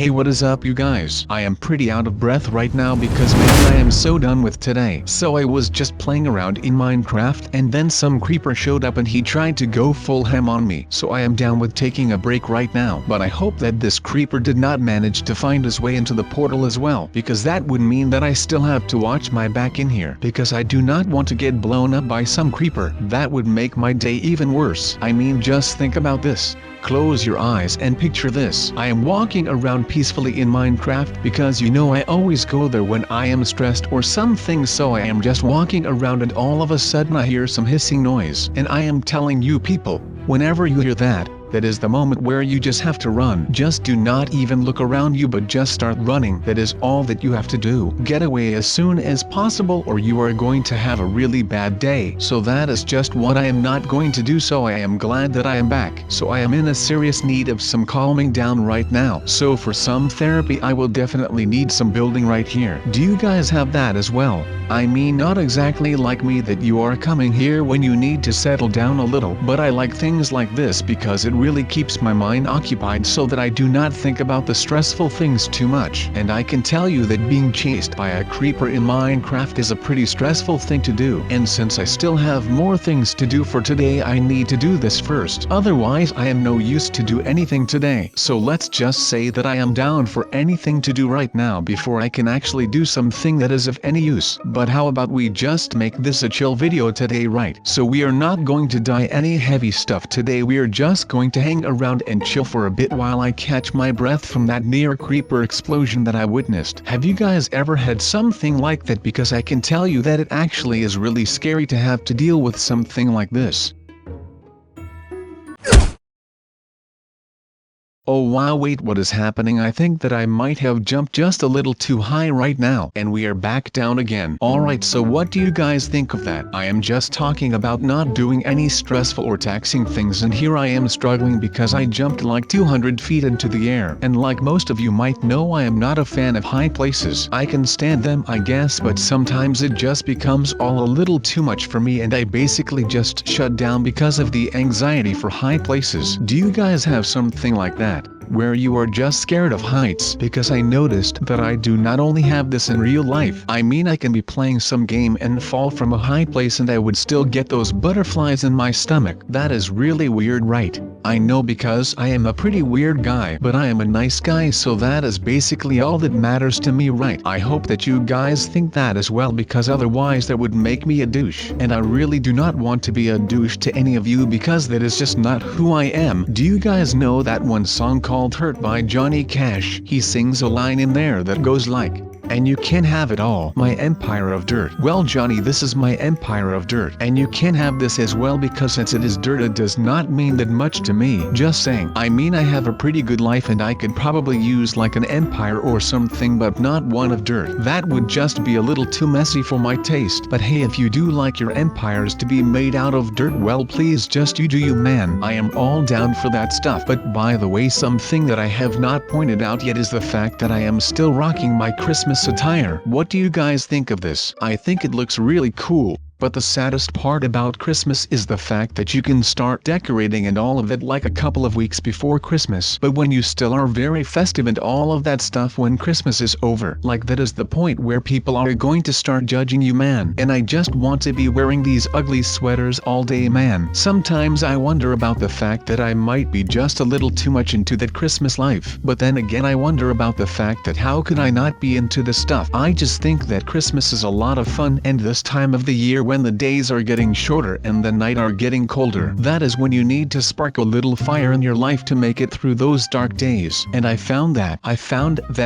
Hey, what is up you guys? I am pretty out of breath right now because man I am so done with today. So I was just playing around in Minecraft and then some creeper showed up and he tried to go full ham on me. So I am down with taking a break right now. But I hope that this creeper did not manage to find his way into the portal as well, because that would mean that I still have to watch my back in here, because I do not want to get blown up by some creeper. That would make my day even worse. I mean, just think about this. Close your eyes and picture this. I am walking around peacefully in Minecraft because you know I always go there when I am stressed or something, so I am just walking around and all of a sudden I hear some hissing noise. And I am telling you people, whenever you hear that is the moment where you just have to run. Just do not even look around you but just start running. That is all that you have to do. Get away as soon as possible or you are going to have a really bad day. So that is just what I am not going to do, so I am glad that I am back. So I am in a serious need of some calming down right now. So for some therapy I will definitely need some building right here. Do you guys have that as well? I mean, not exactly like me that you are coming here when you need to settle down a little, but I like things like this because it really keeps my mind occupied so that I do not think about the stressful things too much. And I can tell you that being chased by a creeper in Minecraft is a pretty stressful thing to do. And since I still have more things to do for today, I need to do this first. Otherwise I am no use to do anything today. So let's just say that I am down for anything to do right now before I can actually do something that is of any use. But how about we just make this a chill video today, right? So we are not going to die any heavy stuff today. We are just going to hang around and chill for a bit while I catch my breath from that near creeper explosion that I witnessed. Have you guys ever had something like that? Because I can tell you that it actually is really scary to have to deal with something like this. Oh wow, wait, what is happening? I think that I might have jumped just a little too high right now, and we are back down again. Alright, so what do you guys think of that? I am just talking about not doing any stressful or taxing things, and here I am struggling because I jumped like 200 feet into the air. And like most of you might know, I am not a fan of high places. I can stand them I guess, but sometimes it just becomes all a little too much for me and I basically just shut down because of the anxiety for high places. Do you guys have something like that, where you are just scared of heights? Because I noticed that I do not only have this in real life. I mean, I can be playing some game and fall from a high place and I would still get those butterflies in my stomach. That is really weird, right? I know, because I am a pretty weird guy, but I am a nice guy, so that is basically all that matters to me, right? I hope that you guys think that as well, because otherwise that would make me a douche. And I really do not want to be a douche to any of you because that is just not who I am. Do you guys know that one song called Hurt by Johnny Cash? He sings a line in there that goes like, "And you can have it all, my empire of dirt." Well, Johnny, this is my empire of dirt, and you can have this as well, because since it is dirt it does not mean that much to me. Just saying. I mean, I have a pretty good life and I could probably use like an empire or something, but not one of dirt. That would just be a little too messy for my taste. But hey, if you do like your empires to be made out of dirt, well, please just you do you, man. I am all down for that stuff. But by the way, something that I have not pointed out yet is the fact that I am still rocking my Christmas attire. What do you guys think of this? I think it looks really cool. But the saddest part about Christmas is the fact that you can start decorating and all of that like a couple of weeks before Christmas. But when you still are very festive and all of that stuff when Christmas is over, like that is the point where people are going to start judging you, man. And I just want to be wearing these ugly sweaters all day, man. Sometimes I wonder about the fact that I might be just a little too much into that Christmas life. But then again, I wonder about the fact that how could I not be into this stuff? I just think that Christmas is a lot of fun, and this time of the year when the days are getting shorter and the night are getting colder, that is when you need to spark a little fire in your life to make it through those dark days. And I found that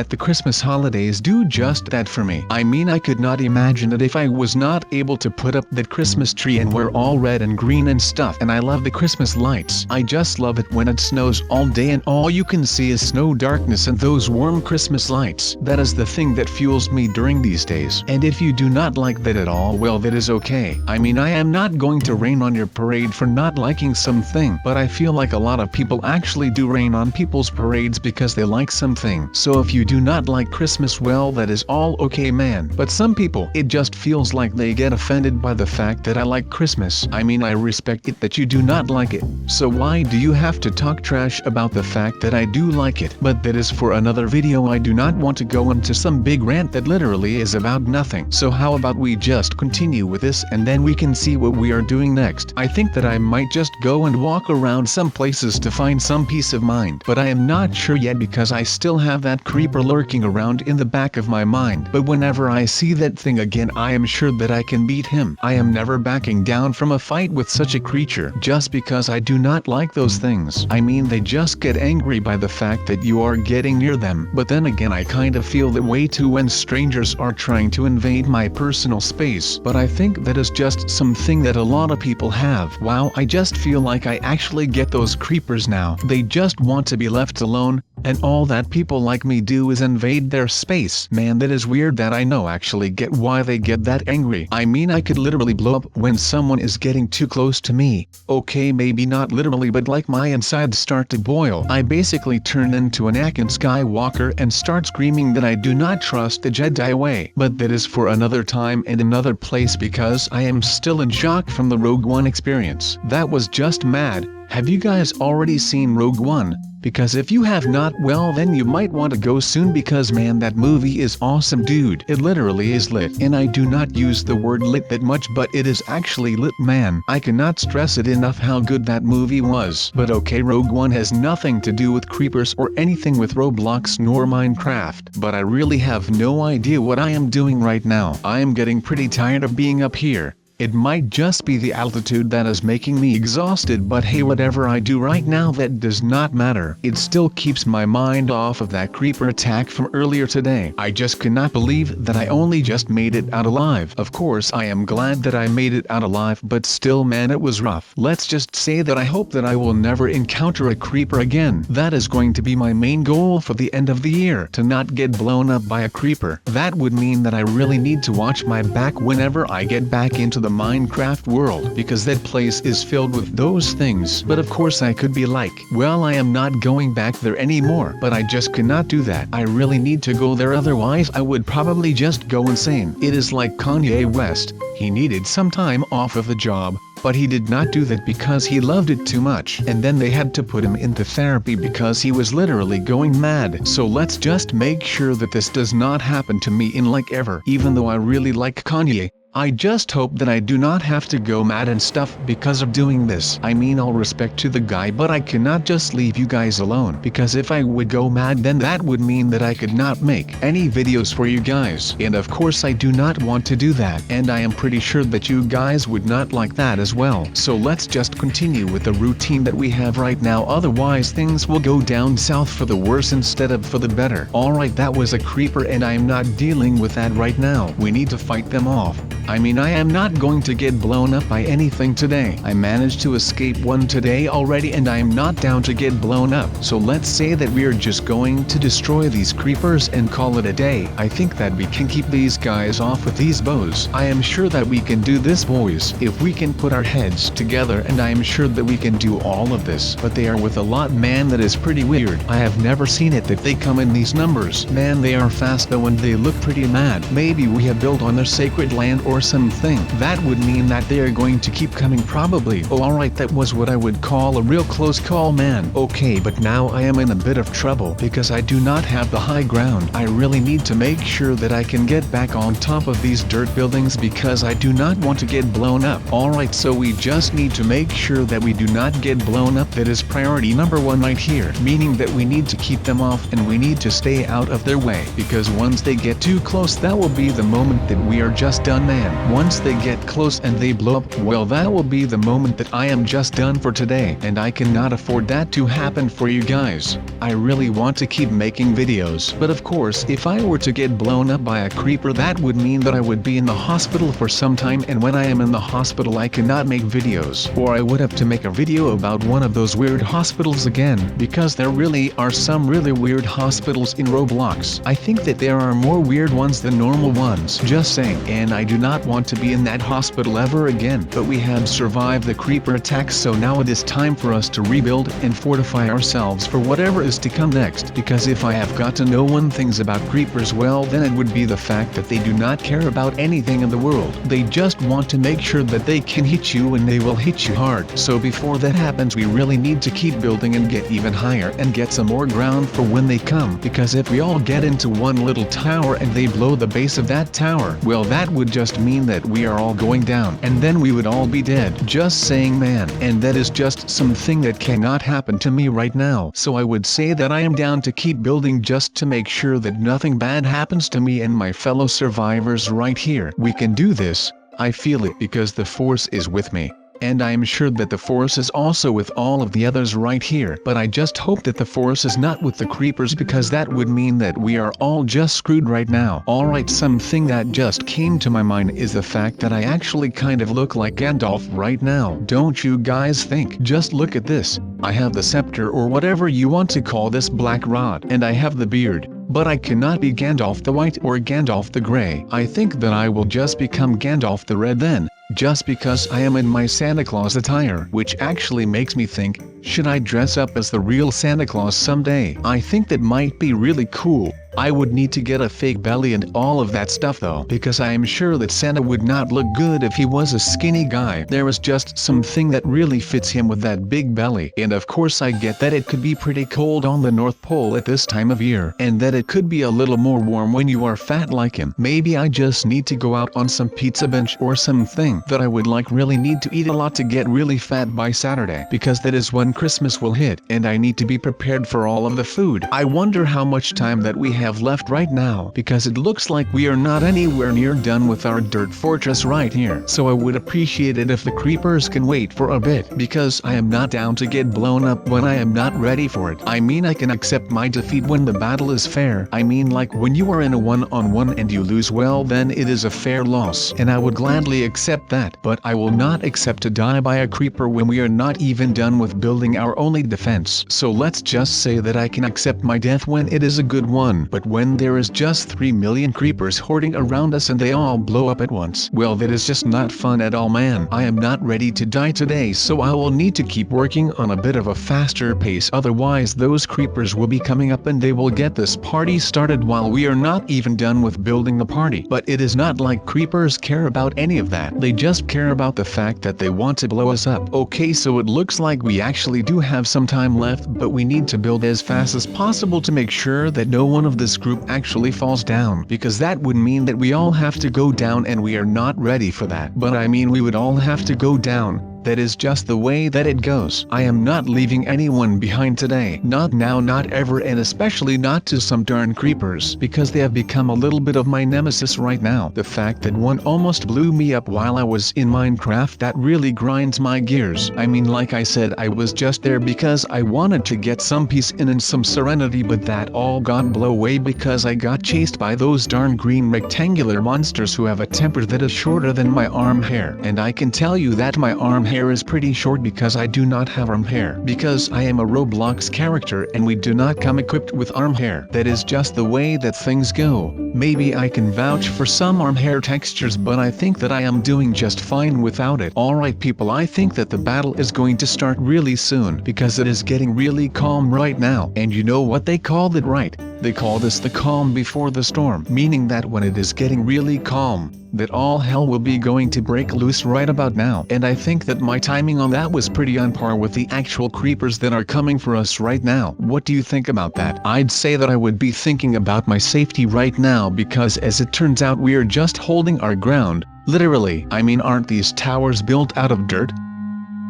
the Christmas holidays do just that for me. I mean, I could not imagine that if I was not able to put up that Christmas tree and we're all red and green and stuff. And I love the Christmas lights. I just love it when it snows all day and all you can see is snow darkness and those warm Christmas lights. That is the thing that fuels me during these days. And if you do not like that at all, well, that is okay. okay. I mean, I am not going to rain on your parade for not liking something, but I feel like a lot of people actually do rain on people's parades because they like something. So if you do not like Christmas, well, that is all okay, man. But some people, it just feels like they get offended by the fact that I like Christmas. I mean, I respect it that you do not like it. So why do you have to talk trash about the fact that I do like it? But that is for another video. I do not want to go into some big rant that literally is about nothing. So how about we just continue with this and then we can see what we are doing next. I think that I might just go and walk around some places to find some peace of mind. But I am not sure yet because I still have that creeper lurking around in the back of my mind. But whenever I see that thing again, I am sure that I can beat him. I am never backing down from a fight with such a creature just because I do not like those things. I mean, they just get angry by the fact that you are getting near them. But then again, I kind of feel that way too when strangers are trying to invade my personal space. But I think that is just something that a lot of people have. Wow, I just feel like I actually get those creepers now. They just want to be left alone, and all that people like me do is invade their space. Man, that is weird. That I know actually get why they get that angry. I mean, I could literally blow up when someone is getting too close to me. Okay, maybe not literally, but like my insides start to boil. I basically turn into an Anakin Skywalker and start screaming that I do not trust the Jedi way. But that is for another time and another place because I am still in shock from the Rogue One experience. That was just mad. Have you guys already seen Rogue One? Because if you have not, well then you might want to go soon because man, that movie is awesome, dude. It literally is lit. And I do not use the word lit that much, but it is actually lit, man. I cannot stress it enough how good that movie was. But okay, Rogue One has nothing to do with creepers or anything with Roblox nor Minecraft. But I really have no idea what I am doing right now. I am getting pretty tired of being up here. It might just be the altitude that is making me exhausted, but hey, whatever I do right now, that does not matter. It still keeps my mind off of that creeper attack from earlier today. I just cannot believe that I only just made it out alive. Of course, I am glad that I made it out alive, but still, man, it was rough. Let's just say that I hope that I will never encounter a creeper again. That is going to be my main goal for the end of the year, to not get blown up by a creeper. That would mean that I really need to watch my back whenever I get back into the Minecraft world, because that place is filled with those things. But of course I could be like, well, I am not going back there anymore, but I just cannot do that. I really need to go there, otherwise I would probably just go insane. It is like Kanye West. He needed some time off of the job, but he did not do that because he loved it too much, and then they had to put him into therapy because he was literally going mad. So let's just make sure that this does not happen to me in like ever. Even though I really like Kanye, I just hope that I do not have to go mad and stuff because of doing this. I mean, all respect to the guy, but I cannot just leave you guys alone, because if I would go mad, then that would mean that I could not make any videos for you guys. And of course I do not want to do that, and I am pretty sure that you guys would not like that as well. So let's just continue with the routine that we have right now, otherwise things will go down south for the worse instead of for the better. Alright, that was a creeper and I am not dealing with that right now. We need to fight them off. I mean, I am not going to get blown up by anything today. I managed to escape one today already and I am not down to get blown up. So let's say that we are just going to destroy these creepers and call it a day. I think that we can keep these guys off with these bows. I am sure that we can do this, boys, if we can put our heads together, and I am sure that we can do all of this. But they are with a lot, man, that is pretty weird. I have never seen it that they come in these numbers. Man, they are fast though and they look pretty mad. Maybe we have built on their sacred land or something. That would mean that they are going to keep coming probably. Oh, alright, that was what I would call a real close call, man. Okay, but now I am in a bit of trouble because I do not have the high ground. I really need to make sure that I can get back on top of these dirt buildings because I do not want to get blown up. Alright, so we just need to make sure that we do not get blown up. That is priority number one right here, meaning that we need to keep them off and we need to stay out of their way, because once they get too close, that will be the moment that we are just done, man. Once they get close and they blow up, well, that will be the moment that I am just done for today, and I cannot afford that to happen for you guys. I really want to keep making videos, but of course if I were to get blown up by a creeper, that would mean that I would be in the hospital for some time, and when I am in the hospital I cannot make videos, or I would have to make a video about one of those weird hospitals again, because there really are some really weird hospitals in Roblox. I think that there are more weird ones than normal ones, just saying, and I do not not want to be in that hospital ever again. But we have survived the creeper attacks, so now it is time for us to rebuild and fortify ourselves for whatever is to come next. Because if I have got to know one thing about creepers, well then it would be the fact that they do not care about anything in the world. They just want to make sure that they can hit you, and they will hit you hard. So before that happens, we really need to keep building and get even higher and get some more ground for when they come. Because if we all get into one little tower and they blow the base of that tower, well that would just mean that we are all going down, and then we would all be dead. Just saying, man. And that is just something that cannot happen to me right now. So I would say that I am down to keep building just to make sure that nothing bad happens to me and my fellow survivors right here. We can do this. I feel it because the force is with me. And I am sure that the force is also with all of the others right here. But I just hope that the force is not with the creepers, because that would mean that we are all just screwed right now. Alright, something that just came to my mind is the fact that I actually kind of look like Gandalf right now. Don't you guys think? Just look at this. I have the scepter, or whatever you want to call this black rod, and I have the beard. But I cannot be Gandalf the White or Gandalf the Grey. I think that I will just become Gandalf the Red then, just because I am in my Santa Claus attire. Which actually makes me think, should I dress up as the real Santa Claus someday? I think that might be really cool. I would need to get a fake belly and all of that stuff though, because I am sure that Santa would not look good if he was a skinny guy. There is just something that really fits him with that big belly. And of course I get that it could be pretty cold on the North Pole at this time of year, and that it could be a little more warm when you are fat like him. Maybe I just need to go out on some pizza bench or something that I would really need to eat a lot to get really fat by Saturday, because that is when Christmas will hit, and I need to be prepared for all of the food. I wonder how much time that we have left right now, because it looks like we are not anywhere near done with our dirt fortress right here. So I would appreciate it if the creepers can wait for a bit, because I am not down to get blown up when I am not ready for it. I mean, I can accept my defeat when the battle is fair. I mean, like when you are in a one-on-one and you lose, well then it is a fair loss, and I would gladly accept that. But I will not accept to die by a creeper when we are not even done with building our only defense. So let's just say that I can accept my death when it is a good one. But when there is just 3 million creepers hoarding around us and they all blow up at once, well that is just not fun at all, man. I am not ready to die today, so I will need to keep working on a bit of a faster pace, otherwise those creepers will be coming up and they will get this party started while we are not even done with building the party. But it is not like creepers care about any of that. They just care about the fact that they want to blow us up. Okay, so it looks like we actually do have some time left, but we need to build as fast as possible to make sure that no one of this group actually falls down, because that would mean that we all have to go down, and we are not ready for that. But I mean, we would all have to go down. That is just the way that it goes. I am not leaving anyone behind today. Not now, not ever, and especially not to some darn creepers, because they have become a little bit of my nemesis right now. The fact that one almost blew me up while I was in Minecraft, that really grinds my gears. I mean, like I said, I was just there because I wanted to get some peace and some serenity, but that all got blown away because I got chased by those darn green rectangular monsters who have a temper that is shorter than my arm hair. And I can tell you that my arm hair is pretty short because I do not have arm hair, because I am a Roblox character and we do not come equipped with arm hair. That is just the way that things go. Maybe I can vouch for some arm hair textures, but I think that I am doing just fine without it. Alright people, I think that the battle is going to start really soon, because it is getting really calm right now. And you know what they called it, right? They call this the calm before the storm, meaning that when it is getting really calm, that all hell will be going to break loose right about now. And I think that my timing on that was pretty on par with the actual creepers that are coming for us right now. What do you think about that? I'd say that I would be thinking about my safety right now, because as it turns out we are just holding our ground, literally. I mean, aren't these towers built out of dirt?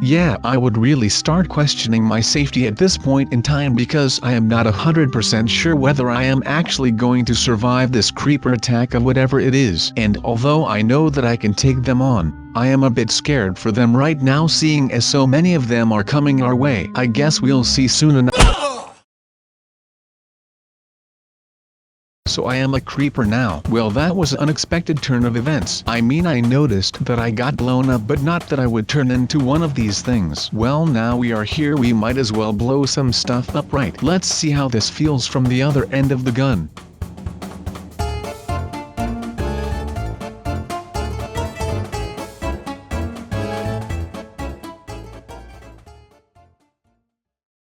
Yeah, I would really start questioning my safety at this point in time, because I am not 100% sure whether I am actually going to survive this creeper attack of whatever it is. And although I know that I can take them on, I am a bit scared for them right now, seeing as so many of them are coming our way. I guess we'll see soon enough. So I am a creeper now. Well, that was an unexpected turn of events. I mean, I noticed that I got blown up, but not that I would turn into one of these things. Well, now we are here, we might as well blow some stuff up, right? Let's see how this feels from the other end of the gun.